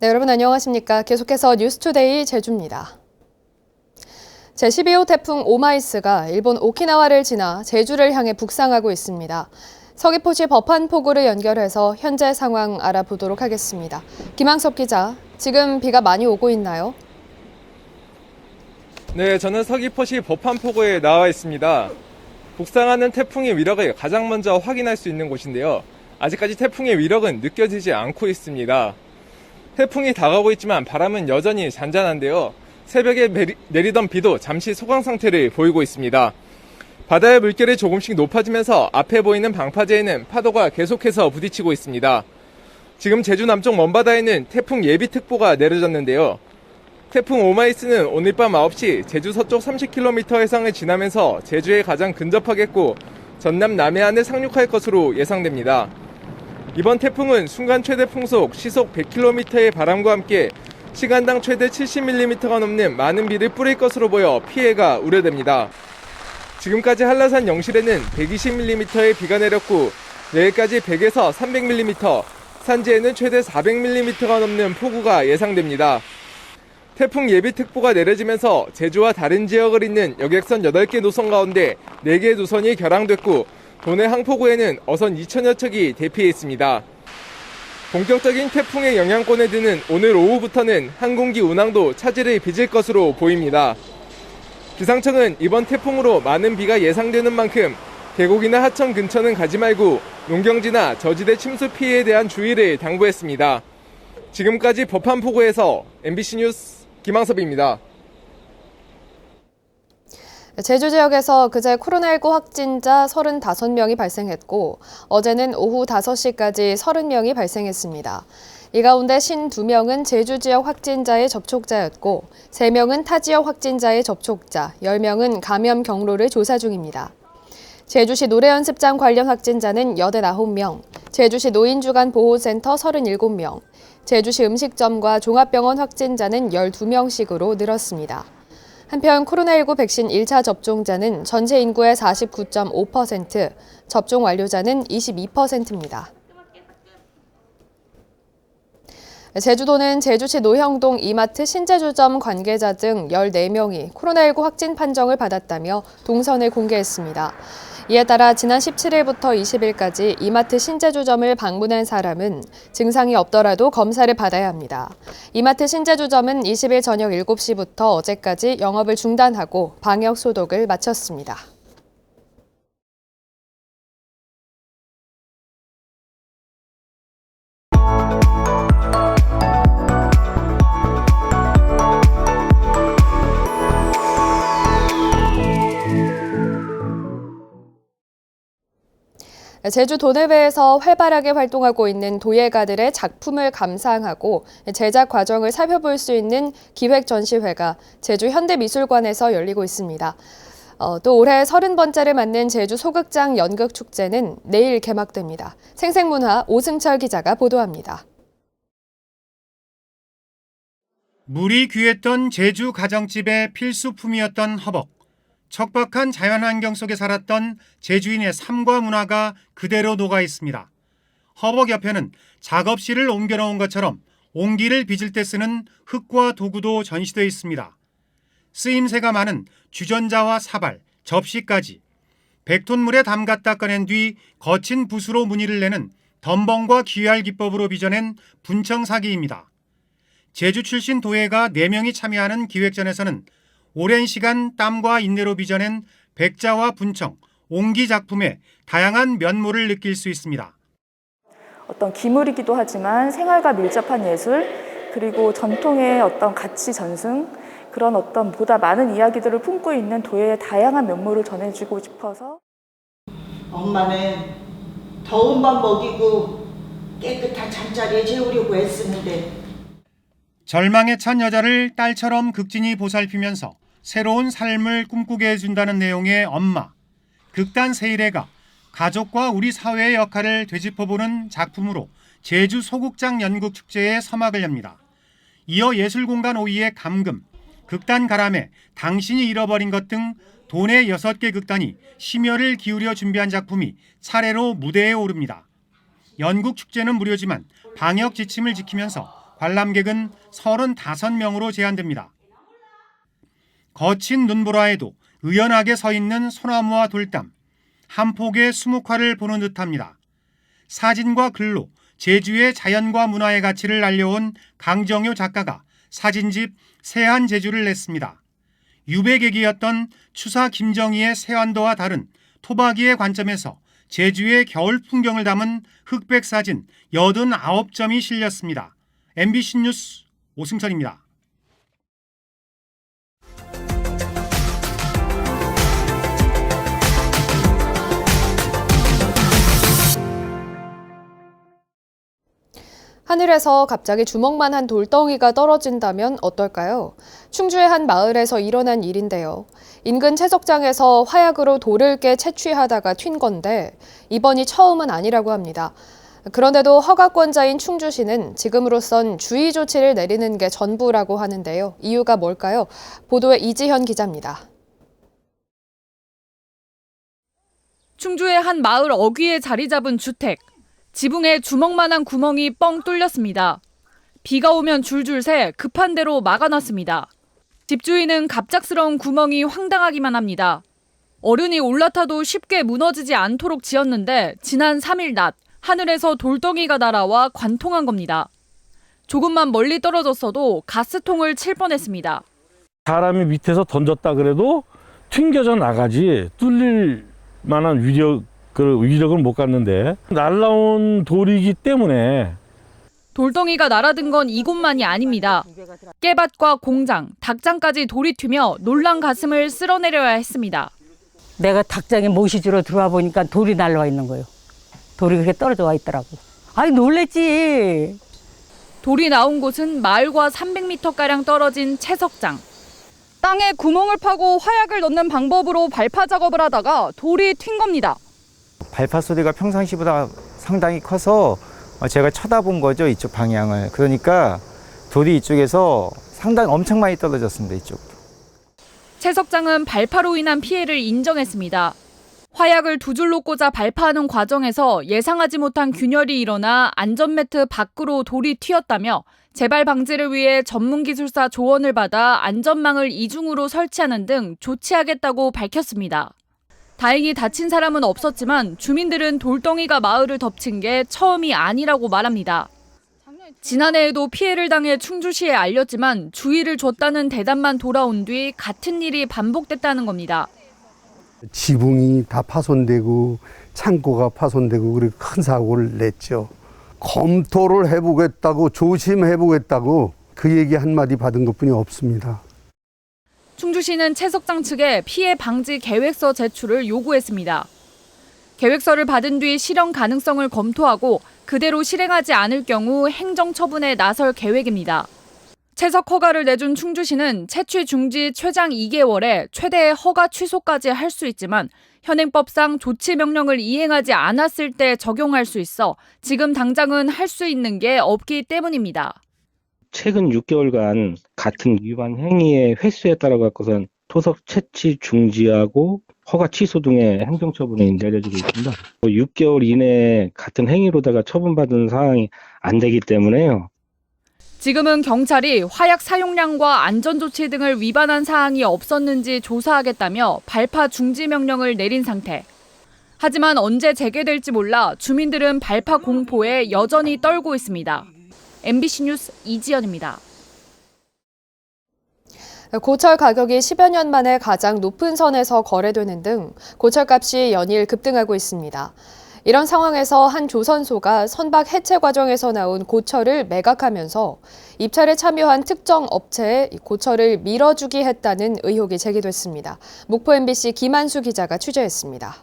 네, 여러분 안녕하십니까? 계속해서 뉴스투데이 제주입니다. 제12호 태풍 오마이스가 일본 오키나와를 지나 제주를 향해 북상하고 있습니다. 서귀포시 법한포구를 연결해서 현재 상황 알아보도록 하겠습니다. 김항섭 기자, 지금 비가 많이 오고 있나요? 네, 저는 서귀포시 법한포구에 나와 있습니다. 북상하는 태풍의 위력을 가장 먼저 확인할 수 있는 곳인데요. 아직까지 태풍의 위력은 느껴지지 않고 있습니다. 태풍이 다가오고 있지만 바람은 여전히 잔잔한데요. 새벽에 내리던 비도 잠시 소강 상태를 보이고 있습니다. 바다의 물결이 조금씩 높아지면서 앞에 보이는 방파제에는 파도가 계속해서 부딪히고 있습니다. 지금 제주 남쪽 먼바다에는 태풍 예비특보가 내려졌는데요. 태풍 오마이스는 오늘 밤 9시 제주 서쪽 30km 해상을 지나면서 제주에 가장 근접하겠고 전남 남해안을 상륙할 것으로 예상됩니다. 이번 태풍은 순간 최대 풍속 시속 100km의 바람과 함께 시간당 최대 70mm가 넘는 많은 비를 뿌릴 것으로 보여 피해가 우려됩니다. 지금까지 한라산 영실에는 120mm의 비가 내렸고 내일까지 100에서 300mm, 산지에는 최대 400mm가 넘는 폭우가 예상됩니다. 태풍 예비특보가 내려지면서 제주와 다른 지역을 잇는 여객선 8개 노선 가운데 4개의 노선이 결항됐고 도내 항포구에는 어선 2천여 척이 대피해 있습니다. 본격적인 태풍의 영향권에 드는 오늘 오후부터는 항공기 운항도 차질을 빚을 것으로 보입니다. 기상청은 이번 태풍으로 많은 비가 예상되는 만큼 계곡이나 하천 근처는 가지 말고 농경지나 저지대 침수 피해에 대한 주의를 당부했습니다. 지금까지 법한포구에서 MBC 뉴스 김항섭입니다. 제주 지역에서 그제 코로나19 확진자 35명이 발생했고 어제는 오후 5시까지 30명이 발생했습니다. 이 가운데 52명은 제주 지역 확진자의 접촉자였고 3명은 타 지역 확진자의 접촉자, 10명은 감염 경로를 조사 중입니다. 제주시 노래연습장 관련 확진자는 89명, 제주시 노인주간보호센터 37명, 제주시 음식점과 종합병원 확진자는 12명씩으로 늘었습니다. 한편 코로나19 백신 1차 접종자는 전체 인구의 49.5%, 접종 완료자는 22%입니다. 제주도는 제주시 노형동 이마트 신제주점 관계자 등 14명이 코로나19 확진 판정을 받았다며 동선을 공개했습니다. 이에 따라 지난 17일부터 20일까지 이마트 신제주점을 방문한 사람은 증상이 없더라도 검사를 받아야 합니다. 이마트 신제주점은 20일 저녁 7시부터 어제까지 영업을 중단하고 방역 소독을 마쳤습니다. 제주 도내배에서 활발하게 활동하고 있는 도예가들의 작품을 감상하고 제작 과정을 살펴볼 수 있는 기획전시회가 제주 현대미술관에서 열리고 있습니다. 또 올해 30번째를 맞는 제주 소극장 연극축제는 내일 개막됩니다. 생생문화 오승철 기자가 보도합니다. 물이 귀했던 제주 가정집의 필수품이었던 허벅. 척박한 자연환경 속에 살았던 제주인의 삶과 문화가 그대로 녹아 있습니다. 허벅 옆에는 작업실을 옮겨놓은 것처럼 옹기를 빚을 때 쓰는 흙과 도구도 전시되어 있습니다. 쓰임새가 많은 주전자와 사발, 접시까지 100톤 물에 담갔다 꺼낸 뒤 거친 붓으로 무늬를 내는 덤벙과 귀할 기법으로 빚어낸 분청사기입니다. 제주 출신 도예가 4명이 참여하는 기획전에서는 오랜 시간 땀과 인내로 빚어낸 백자와 분청, 옹기 작품의 다양한 면모를 느낄 수 있습니다. 어떤 기물이기도 하지만 생활과 밀접한 예술, 그리고 전통의 어떤 가치 전승, 그런 어떤 보다 많은 이야기들을 품고 있는 도예의 다양한 면모를 전해주고 싶어서. 엄마는 더운 밥 먹이고 깨끗한 잠자리에 재우려고 애쓰는데 절망에 찬 여자를 딸처럼 극진히 보살피면서 새로운 삶을 꿈꾸게 해준다는 내용의 엄마. 극단 세일애가 가족과 우리 사회의 역할을 되짚어보는 작품으로 제주 소극장 연극축제의 서막을 엽니다. 이어 예술공간 5위의 감금, 극단 가람에 당신이 잃어버린 것 등 도내 6개 극단이 심혈을 기울여 준비한 작품이 차례로 무대에 오릅니다. 연극축제는 무료지만 방역 지침을 지키면서 관람객은 35명으로 제한됩니다. 거친 눈보라에도 의연하게 서 있는 소나무와 돌담, 한 폭의 수묵화를 보는 듯합니다. 사진과 글로 제주의 자연과 문화의 가치를 알려온 강정효 작가가 사진집 세안 제주를 냈습니다. 유배객이었던 추사 김정희의 세안도와 다른 토박이의 관점에서 제주의 겨울 풍경을 담은 흑백 사진 89점이 실렸습니다. MBC 뉴스 오승철입니다. 하늘에서 갑자기 주먹만한 돌덩이가 떨어진다면 어떨까요? 충주의 한 마을에서 일어난 일인데요. 인근 채석장에서 화약으로 돌을 깨 채취하다가 튄 건데 이번이 처음은 아니라고 합니다. 그런데도 허가권자인 충주시는 지금으로선 주의 조치를 내리는 게 전부라고 하는데요. 이유가 뭘까요? 보도에 이지현 기자입니다. 충주의 한 마을 어귀에 자리 잡은 주택. 지붕에 주먹만한 구멍이 뻥 뚫렸습니다. 비가 오면 줄줄 새 급한 대로 막아놨습니다. 집주인은 갑작스러운 구멍이 황당하기만 합니다. 어른이 올라타도 쉽게 무너지지 않도록 지었는데 지난 3일 낮 하늘에서 돌덩이가 날아와 관통한 겁니다. 조금만 멀리 떨어졌어도 가스통을 칠 뻔했습니다. 사람이 밑에서 던졌다 그래도 튕겨져 나가지 뚫릴 만한 위력을 못 갖는데 날라온 돌이기 때문에. 돌덩이가 날아든 건 이곳만이 아닙니다. 깨밭과 공장, 닭장까지 돌이 튀며 놀란 가슴을 쓸어내려야 했습니다. 내가 닭장에 못이 주러 들어와 보니까 돌이 날라와 있는 거예요. 돌이 그렇게 떨어져 와 있더라고. 아니 놀랬지. 돌이 나온 곳은 마을과 300m가량 떨어진 채석장. 땅에 구멍을 파고 화약을 넣는 방법으로 발파 작업을 하다가 돌이 튄 겁니다. 발파 소리가 평상시보다 상당히 커서 제가 쳐다본 거죠, 이쪽 방향을. 그러니까 돌이 이쪽에서 상당히 엄청 많이 떨어졌습니다, 이쪽으로. 채석장은 발파로 인한 피해를 인정했습니다. 화약을 두 줄로 꽂아 발파하는 과정에서 예상하지 못한 균열이 일어나 안전매트 밖으로 돌이 튀었다며 재발 방지를 위해 전문기술사 조언을 받아 안전망을 이중으로 설치하는 등 조치하겠다고 밝혔습니다. 다행히 다친 사람은 없었지만 주민들은 돌덩이가 마을을 덮친 게 처음이 아니라고 말합니다. 지난해에도 피해를 당해 충주시에 알렸지만 주의를 줬다는 대답만 돌아온 뒤 같은 일이 반복됐다는 겁니다. 지붕이 다 파손되고 창고가 파손되고 그렇게 큰 사고를 냈죠. 검토를 해보겠다고 조심해보겠다고 그 얘기 한마디 받은 것뿐이 없습니다. 충주시는 채석장 측에 피해 방지 계획서 제출을 요구했습니다. 계획서를 받은 뒤 실현 가능성을 검토하고 그대로 실행하지 않을 경우 행정처분에 나설 계획입니다. 채석 허가를 내준 충주시는 채취 중지 최장 2개월에 최대의 허가 취소까지 할 수 있지만 현행법상 조치 명령을 이행하지 않았을 때 적용할 수 있어 지금 당장은 할 수 있는 게 없기 때문입니다. 최근 6개월간 같은 위반 행위의 횟수에 따라 갖고선 토속 채취 중지하고 허가 취소 등의 행정처분이 내려지고 있습니다. 6개월 이내에 같은 행위로다가 처분받은 사항이 안 되기 때문에요. 지금은 경찰이 화약 사용량과 안전조치 등을 위반한 사항이 없었는지 조사하겠다며 발파 중지 명령을 내린 상태. 하지만 언제 재개될지 몰라 주민들은 발파 공포에 여전히 떨고 있습니다. MBC 뉴스 이지연입니다. 고철 가격이 10여 년 만에 가장 높은 선에서 거래되는 등 고철값이 연일 급등하고 있습니다. 이런 상황에서 한 조선소가 선박 해체 과정에서 나온 고철을 매각하면서 입찰에 참여한 특정 업체에 고철을 밀어주기 했다는 의혹이 제기됐습니다. 목포 MBC 김한수 기자가 취재했습니다.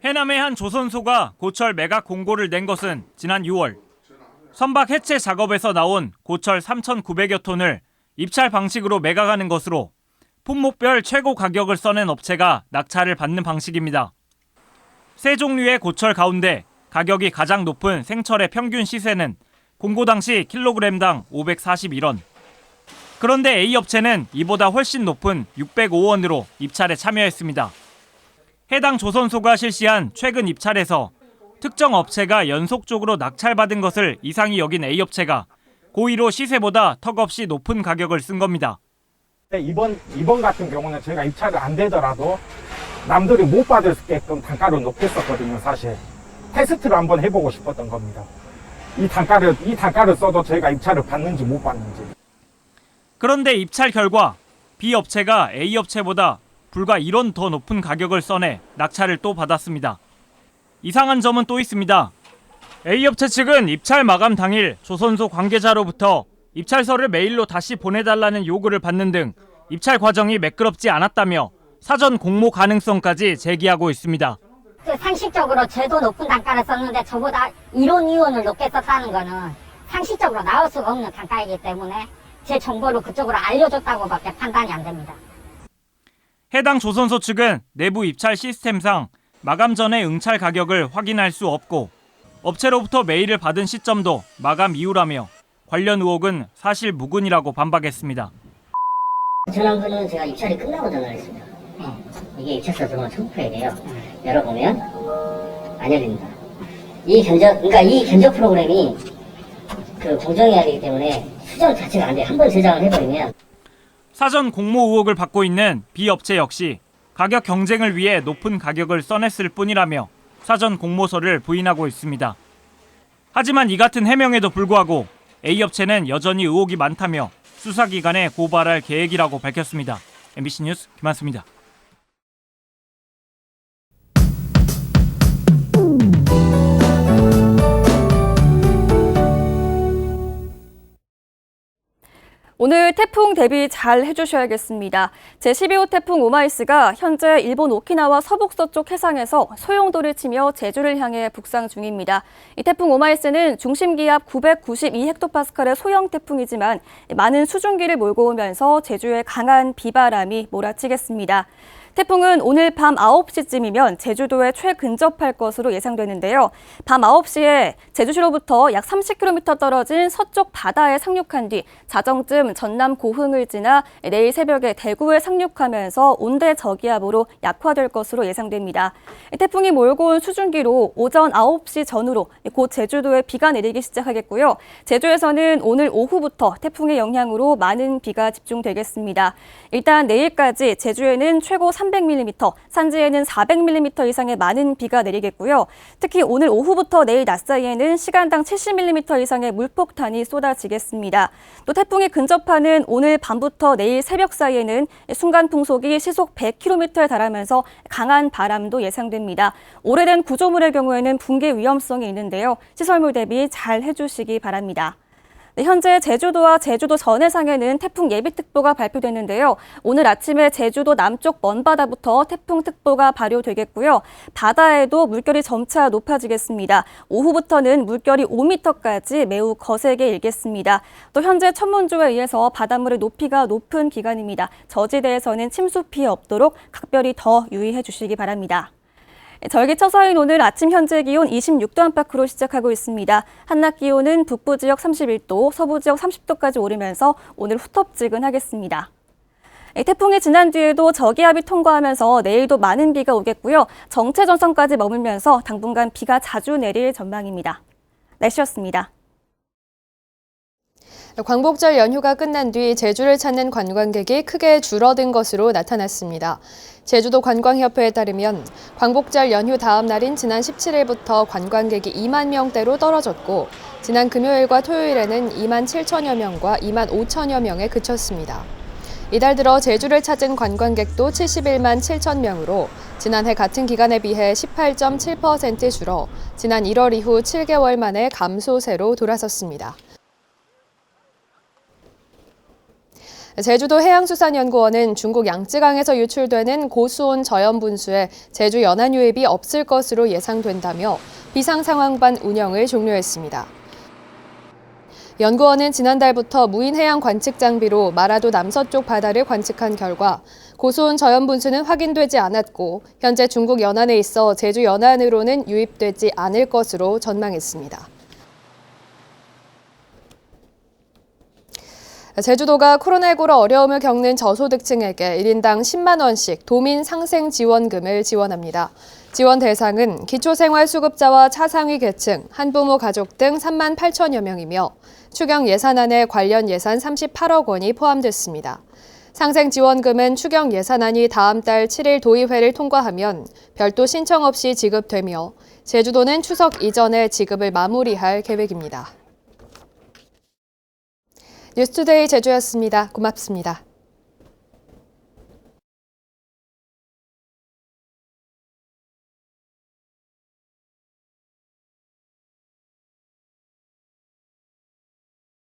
해남의 한 조선소가 고철 매각 공고를 낸 것은 지난 6월. 선박 해체 작업에서 나온 고철 3,900여 톤을 입찰 방식으로 매각하는 것으로 품목별 최고 가격을 써낸 업체가 낙찰을 받는 방식입니다. 세 종류의 고철 가운데 가격이 가장 높은 생철의 평균 시세는 공고 당시 킬로그램당 541원. 그런데 A업체는 이보다 훨씬 높은 605원으로 입찰에 참여했습니다. 해당 조선소가 실시한 최근 입찰에서 특정 업체가 연속적으로 낙찰받은 것을 이상히 여긴 A업체가 고의로 시세보다 턱없이 높은 가격을 쓴 겁니다. 이번 같은 경우는 저희가 입찰이 안 되더라도 남들이 못 받을 수 있게끔 단가를 높였었거든요, 사실. 테스트를 한번 해보고 싶었던 겁니다. 이 단가를 써도 저희가 입찰을 받는지 못 받는지. 그런데 입찰 결과 B업체가 A업체보다 불과 1원 더 높은 가격을 써내 낙찰을 또 받았습니다. 이상한 점은 또 있습니다. A업체 측은 입찰 마감 당일 조선소 관계자로부터 입찰서를 메일로 다시 보내달라는 요구를 받는 등 입찰 과정이 매끄럽지 않았다며 사전 공모 가능성까지 제기하고 있습니다. 상식적으로 저도 높은 단가를 썼는데 저보다 1원, 2원을 높게 썼다는 거는 상식적으로 나올 수가 없는 단가이기 때문에 제 정보를 그쪽으로 알려줬다고밖에 판단이 안 됩니다. 해당 조선소 측은 내부 입찰 시스템상 마감 전에 응찰 가격을 확인할 수 없고 업체로부터 메일을 받은 시점도 마감 이후라며 관련 의혹은 사실 무근이라고 반박했습니다. 지난번은 제가 입찰이 끝나고 전화했습니다. 이게 입찰서 등을 청구해야 돼요. 열어보면 안 열립니다. 이 견적 프로그램이 공정해야 되기 때문에 수정 자체가 안 돼요. 한번 제작을 해버리면. 사전 공모 의혹을 받고 있는 B업체 역시 가격 경쟁을 위해 높은 가격을 써냈을 뿐이라며 사전 공모서를 부인하고 있습니다. 하지만 이 같은 해명에도 불구하고 A업체는 여전히 의혹이 많다며 수사기관에 고발할 계획이라고 밝혔습니다. MBC 뉴스 김한수입니다. 오늘 태풍 대비 잘 해주셔야겠습니다. 제12호 태풍 오마이스가 현재 일본 오키나와 서북서쪽 해상에서 소용돌이를 치며 제주를 향해 북상 중입니다. 이 태풍 오마이스는 중심기압 992헥토파스칼의 소형 태풍이지만 많은 수증기를 몰고 오면서 제주에 강한 비바람이 몰아치겠습니다. 태풍은 오늘 밤 9시쯤이면 제주도에 최근접할 것으로 예상되는데요. 밤 9시에 제주시로부터 약 30km 떨어진 서쪽 바다에 상륙한 뒤 자정쯤 전남 고흥을 지나 내일 새벽에 대구에 상륙하면서 온대 저기압으로 약화될 것으로 예상됩니다. 태풍이 몰고 온 수증기로 오전 9시 전후로 곧 제주도에 비가 내리기 시작하겠고요. 제주에서는 오늘 오후부터 태풍의 영향으로 많은 비가 집중되겠습니다. 일단 내일까지 제주에는 최고 300mm, 산지에는 400mm 이상의 많은 비가 내리겠고요. 특히 오늘 오후부터 내일 낮 사이에는 시간당 70mm 이상의 물폭탄이 쏟아지겠습니다. 또 태풍이 근접하는 오늘 밤부터 내일 새벽 사이에는 순간 풍속이 시속 100km에 달하면서 강한 바람도 예상됩니다. 오래된 구조물의 경우에는 붕괴 위험성이 있는데요. 시설물 대비 잘 해주시기 바랍니다. 현재 제주도와 제주도 전해상에는 태풍 예비특보가 발표됐는데요. 오늘 아침에 제주도 남쪽 먼바다부터 태풍특보가 발효되겠고요. 바다에도 물결이 점차 높아지겠습니다. 오후부터는 물결이 5m까지 매우 거세게 일겠습니다. 또 현재 천문조에 의해서 바닷물의 높이가 높은 기간입니다. 저지대에서는 침수 피해 없도록 각별히 더 유의해 주시기 바랍니다. 절기처서인 오늘 아침 현재 기온 26도 안팎으로 시작하고 있습니다. 한낮 기온은 북부 지역 31도, 서부 지역 30도까지 오르면서 오늘 후텁지근하겠습니다. 태풍이 지난 뒤에도 저기압이 통과하면서 내일도 많은 비가 오겠고요. 정체 전선까지 머물면서 당분간 비가 자주 내릴 전망입니다. 날씨였습니다. 광복절 연휴가 끝난 뒤 제주를 찾는 관광객이 크게 줄어든 것으로 나타났습니다. 제주도 관광협회에 따르면 광복절 연휴 다음 날인 지난 17일부터 관광객이 2만 명대로 떨어졌고 지난 금요일과 토요일에는 2만 7천여 명과 2만 5천여 명에 그쳤습니다. 이달 들어 제주를 찾은 관광객도 71만 7천 명으로 지난해 같은 기간에 비해 18.7% 줄어 지난 1월 이후 7개월 만에 감소세로 돌아섰습니다. 제주도 해양수산연구원은 중국 양쯔강에서 유출되는 고수온 저염분수에 제주 연안 유입이 없을 것으로 예상된다며 비상상황반 운영을 종료했습니다. 연구원은 지난달부터 무인 해양 관측 장비로 마라도 남서쪽 바다를 관측한 결과 고수온 저염분수는 확인되지 않았고 현재 중국 연안에 있어 제주 연안으로는 유입되지 않을 것으로 전망했습니다. 제주도가 코로나19로 어려움을 겪는 저소득층에게 1인당 10만 원씩 도민 상생 지원금을 지원합니다. 지원 대상은 기초생활수급자와 차상위 계층, 한부모 가족 등 3만 8천여 명이며 추경 예산안에 관련 예산 38억 원이 포함됐습니다. 상생 지원금은 추경 예산안이 다음 달 7일 도의회를 통과하면 별도 신청 없이 지급되며 제주도는 추석 이전에 지급을 마무리할 계획입니다. 뉴스투데이 제주였습니다. 고맙습니다.